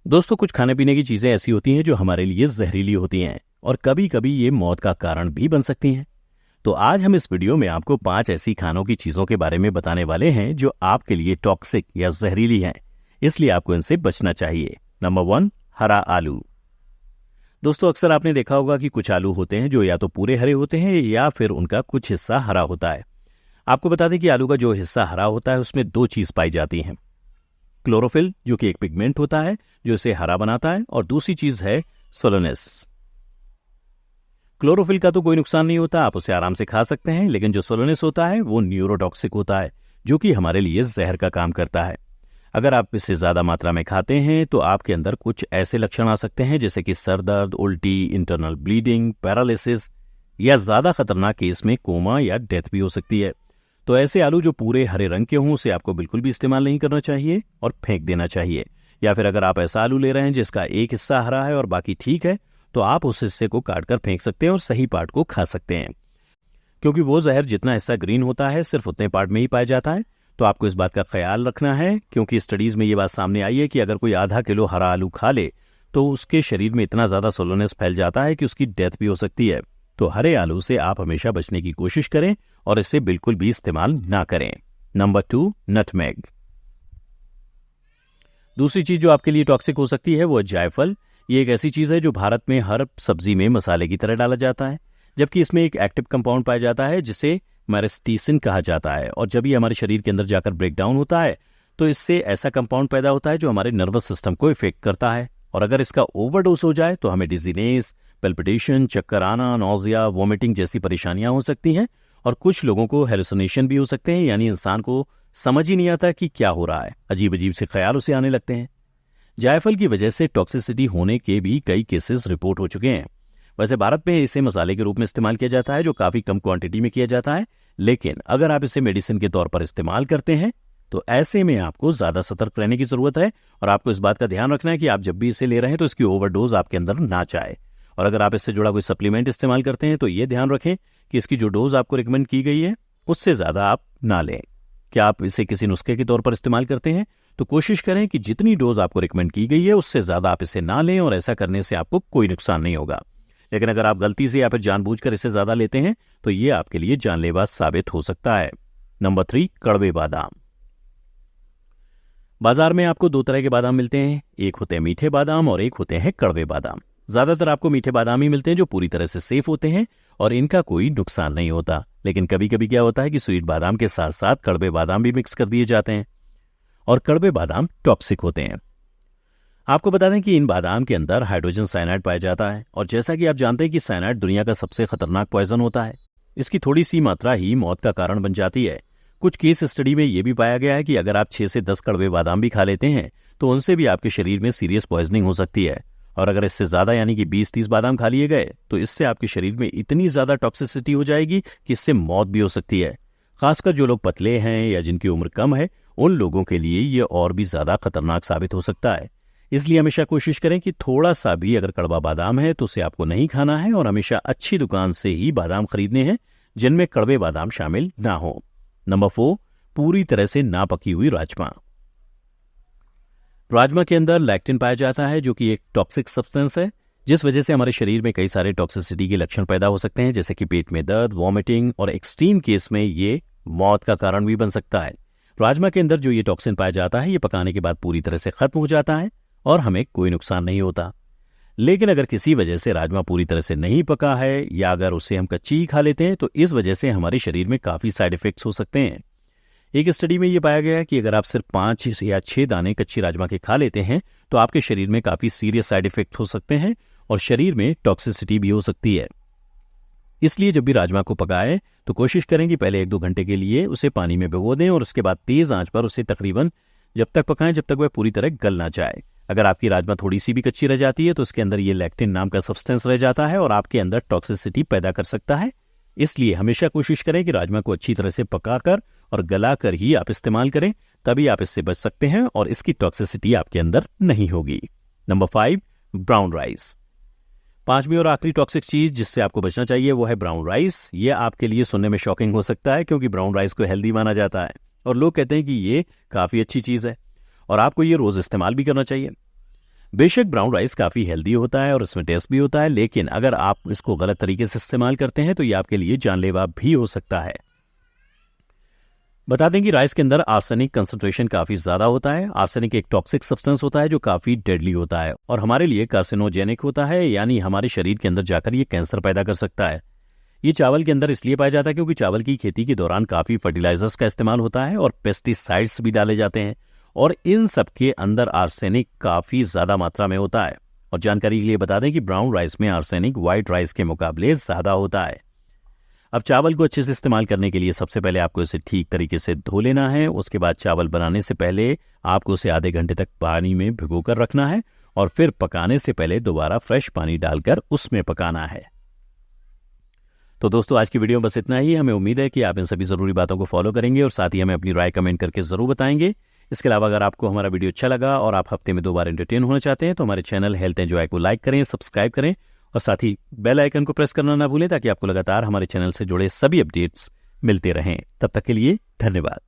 दोस्तों, कुछ खाने पीने की चीजें ऐसी होती हैं जो हमारे लिए जहरीली होती हैं और कभी कभी ये मौत का कारण भी बन सकती हैं। तो आज हम इस वीडियो में आपको 5 ऐसी खानों की चीजों के बारे में बताने वाले हैं जो आपके लिए टॉक्सिक या जहरीली हैं, इसलिए आपको इनसे बचना चाहिए। नंबर 1, हरा आलू। दोस्तों, अक्सर आपने देखा होगा कि कुछ आलू होते हैं जो या तो पूरे हरे होते हैं या फिर उनका कुछ हिस्सा हरा होता है। आपको बता दें कि आलू का जो हिस्सा हरा होता है उसमें 2 चीज पाई जाती हैं। क्लोरोफिल, जो कि एक पिगमेंट होता है जो इसे हरा बनाता है, और दूसरी चीज है सोलोनेस। क्लोरोफिल का तो कोई नुकसान नहीं होता, आप उसे आराम से खा सकते हैं, लेकिन जो सोलोनेस होता है वो न्यूरोटॉक्सिक होता है, जो कि हमारे लिए जहर का काम करता है। अगर आप इसे ज्यादा मात्रा में खाते हैं तो आपके अंदर कुछ ऐसे लक्षण आ सकते हैं जैसे कि सर दर्द, उल्टी, इंटरनल ब्लीडिंग, पैरालिसिस या ज्यादा खतरनाक केस में कोमा या डेथ भी हो सकती है। तो ऐसे आलू जो पूरे हरे रंग के हों उसे आपको बिल्कुल भी इस्तेमाल नहीं करना चाहिए और फेंक देना चाहिए। या फिर अगर आप ऐसा आलू ले रहे हैं जिसका एक हिस्सा हरा है और बाकी ठीक है, तो आप उस हिस्से को काटकर फेंक सकते हैं और सही पार्ट को खा सकते हैं, क्योंकि वो जहर जितना हिस्सा ग्रीन होता है सिर्फ उतने पार्ट में ही पाया जाता है। तो आपको इस बात का ख्याल रखना है, क्योंकि स्टडीज में ये बात सामने आई है कि अगर कोई आधा किलो हरा आलू खा ले तो उसके शरीर में इतना ज्यादा सोलोनेस फैल जाता है कि उसकी डेथ भी हो सकती है। तो हरे आलू से आप हमेशा बचने की कोशिश करें और इसे बिल्कुल भी इस्तेमाल ना करें। Number 2, nutmeg. दूसरी चीज जो आपके लिए टॉक्सिक हो सकती है वो है जायफल। ये एक ऐसी चीज है जो भारत में हर सब्जी में मसाले की तरह डाला जाता है, जबकि इसमें एक एक्टिव कंपाउंड पाया जाता है जिसे मैरिस्टीसिन कहा जाता है, और जब ये हमारे शरीर के अंदर जाकर ब्रेक डाउन होता है तो इससे ऐसा कंपाउंड पैदा होता है जो हमारे नर्वस सिस्टम को इफेक्ट करता है, और अगर इसका ओवरडोज हो जाए तो हमें डिजीनेस, पेल्पिटेशन, चक्कर आना, नौजिया, वोमिटिंग जैसी परेशानियां हो सकती हैं, और कुछ लोगों को हेलुसिनेशन भी हो सकते हैं, यानी इंसान को समझ ही नहीं आता कि क्या हो रहा है, अजीब अजीब से ख्याल उसे आने लगते हैं। जायफल की वजह से टॉक्सिसिटी होने के भी कई केसेस रिपोर्ट हो चुके हैं। वैसे भारत में इसे मसाले के रूप में इस्तेमाल किया जाता है, जो काफी कम क्वांटिटी में किया जाता है, लेकिन अगर आप इसे मेडिसिन के तौर पर इस्तेमाल करते हैं तो ऐसे में आपको ज्यादा सतर्क रहने की जरूरत है, और आपको इस बात का ध्यान रखना है कि आप जब भी इसे ले रहे हैं तो इसकी ओवरडोज आपके अंदर ना जाए। और अगर आप इससे जुड़ा कोई सप्लीमेंट इस्तेमाल करते हैं तो ये ध्यान रखें कि इसकी जो डोज आपको रिकमेंड की गई है उससे ज्यादा आप ना लें। क्या आप इसे किसी नुस्खे के तौर पर इस्तेमाल करते हैं तो कोशिश करें कि जितनी डोज आपको रिकमेंड की गई है उससे ज्यादा आप इसे ना लें, और ऐसा करने से आपको कोई नुकसान नहीं होगा। लेकिन अगर आप गलती से या फिर जानबूझकर इसे ज्यादा लेते हैं तो ये आपके लिए जानलेवा साबित हो सकता है। नंबर 3, कड़वे बादाम। बाजार में आपको 2 तरह के बादाम मिलते हैं, एक होते हैं मीठे बादाम और एक होते हैं कड़वे बादाम। ज्यादातर आपको मीठे बादाम ही मिलते हैं जो पूरी तरह से सेफ होते हैं और इनका कोई नुकसान नहीं होता, लेकिन कभी कभी क्या होता है कि स्वीट बादाम के साथ साथ कड़वे बादाम भी मिक्स कर दिए जाते हैं, और कड़वे बादाम टॉक्सिक होते हैं। आपको बता दें कि इन बादाम के अंदर हाइड्रोजन साइनाइड पाया जाता है, और जैसा कि आप जानते हैं कि साइनाइड दुनिया का सबसे खतरनाक पॉइजन होता है। इसकी थोड़ी सी मात्रा ही मौत का कारण बन जाती है। कुछ केस स्टडी में यह भी पाया गया है कि अगर आप 6 से 10 कड़वे बादाम भी खा लेते हैं तो उनसे भी आपके शरीर में सीरियस पॉइजनिंग हो सकती है, और अगर इससे ज्यादा यानी कि 20-30 बादाम खा लिए गए तो इससे आपके शरीर में इतनी ज्यादा टॉक्सिसिटी हो जाएगी कि इससे मौत भी हो सकती है। खासकर जो लोग पतले हैं या जिनकी उम्र कम है, उन लोगों के लिए ये और भी ज्यादा खतरनाक साबित हो सकता है। इसलिए हमेशा कोशिश करें कि थोड़ा सा भी अगर कड़वा बादाम है तो उसे आपको नहीं खाना है, और हमेशा अच्छी दुकान से ही बादाम खरीदने हैं जिनमें कड़वे बादाम शामिल ना हो। नंबर 4, पूरी तरह से ना पकी हुई राजमा। राजमा के अंदर लैक्टिन पाया जाता है, जो कि एक टॉक्सिक सब्सटेंस है, जिस वजह से हमारे शरीर में कई सारे टॉक्सिसिटी के लक्षण पैदा हो सकते हैं, जैसे कि पेट में दर्द, वॉमिटिंग, और एक्सट्रीम केस में ये मौत का कारण भी बन सकता है। राजमा के अंदर जो ये टॉक्सिन पाया जाता है ये पकाने के बाद पूरी तरह से खत्म हो जाता है और हमें कोई नुकसान नहीं होता। लेकिन अगर किसी वजह से राजमा पूरी तरह से नहीं पका है या अगर उसे हम कच्ची ही खा लेते हैं तो इस वजह से हमारे शरीर में काफी साइड इफेक्ट्स हो सकते हैं। एक स्टडी में यह पाया गया है कि अगर आप सिर्फ 5 या 6 दाने कच्ची राजमा के खा लेते हैं तो आपके शरीर में काफी सीरियस साइड इफेक्ट हो सकते हैं और शरीर में टॉक्सिसिटी भी हो सकती है। इसलिए जब भी राजमा को पकाएं तो कोशिश करें कि पहले 1-2 घंटे के लिए उसे पानी में भिगो दें, और उसके बाद तेज आंच पर उसे तकरीबन जब तक पकाएं जब तक वह पूरी तरह गल ना जाए। अगर आपकी राजमा थोड़ी सी भी कच्ची रह जाती है तो उसके अंदर ये लैक्टिन नाम का सब्सटेंस रह जाता है और आपके अंदर टॉक्सिसिटी पैदा कर सकता है। इसलिए हमेशा कोशिश करें कि राजमा को अच्छी तरह से पकाकर और गलाकर ही आप इस्तेमाल करें, तभी आप इससे बच सकते हैं और इसकी टॉक्सिसिटी आपके अंदर नहीं होगी। Number 5, brown rice. 5वीं और आखिरी टॉक्सिक चीज जिससे आपको बचना चाहिए वो है ब्राउन राइस। ये आपके लिए सुनने में शॉकिंग हो सकता है क्योंकि ब्राउन राइस को हेल्दी माना जाता है और लोग कहते हैं कि ये काफी अच्छी चीज है और आपको ये रोज इस्तेमाल भी करना चाहिए। बेशक ब्राउन राइस काफ़ी हेल्दी होता है और इसमें टेस्ट भी होता है, लेकिन अगर आप इसको गलत तरीके से इस्तेमाल करते हैं तो ये आपके लिए जानलेवा भी हो सकता है। बता दें कि राइस के अंदर आर्सेनिक कंसंट्रेशन काफ़ी ज़्यादा होता है। आर्सेनिक एक टॉक्सिक सब्सटेंस होता है जो काफ़ी डेडली होता है और हमारे लिए कार्सिनोजेनिक होता है, यानी हमारे शरीर के अंदर जाकर ये कैंसर पैदा कर सकता है। ये चावल के अंदर इसलिए पाया जाता है क्योंकि चावल की खेती के दौरान काफ़ी फर्टिलाइजर्स का इस्तेमाल होता है और पेस्टिसाइड्स भी डाले जाते हैं, और इन सब के अंदर आर्सेनिक काफ़ी ज़्यादा मात्रा में होता है। और जानकारी के लिए बता दें कि ब्राउन राइस में आर्सेनिक व्हाइट राइस के मुकाबले ज़्यादा होता है। अब चावल को अच्छे से इस्तेमाल करने के लिए सबसे पहले आपको इसे ठीक तरीके से धो लेना है। उसके बाद चावल बनाने से पहले आपको उसे आधे घंटे तक पानी में भिगोकर रखना है और फिर पकाने से पहले दोबारा फ्रेश पानी डालकर उसमें पकाना है। तो दोस्तों, आज की वीडियो में बस इतना ही। हमें उम्मीद है कि आप इन सभी ज़रूरी बातों को फॉलो करेंगे और साथ ही हमें अपनी राय कमेंट करके ज़रूर बताएंगे। इसके अलावा अगर आपको हमारा वीडियो अच्छा लगा और आप हफ्ते में 2 बार एंटरटेन होना चाहते हैं तो हमारे चैनल हेल्थ एंजॉय को लाइक करें, सब्सक्राइब करें और साथ ही बेल आइकन को प्रेस करना ना भूलें ताकि आपको लगातार हमारे चैनल से जुड़े सभी अपडेट्स मिलते रहें। तब तक के लिए धन्यवाद।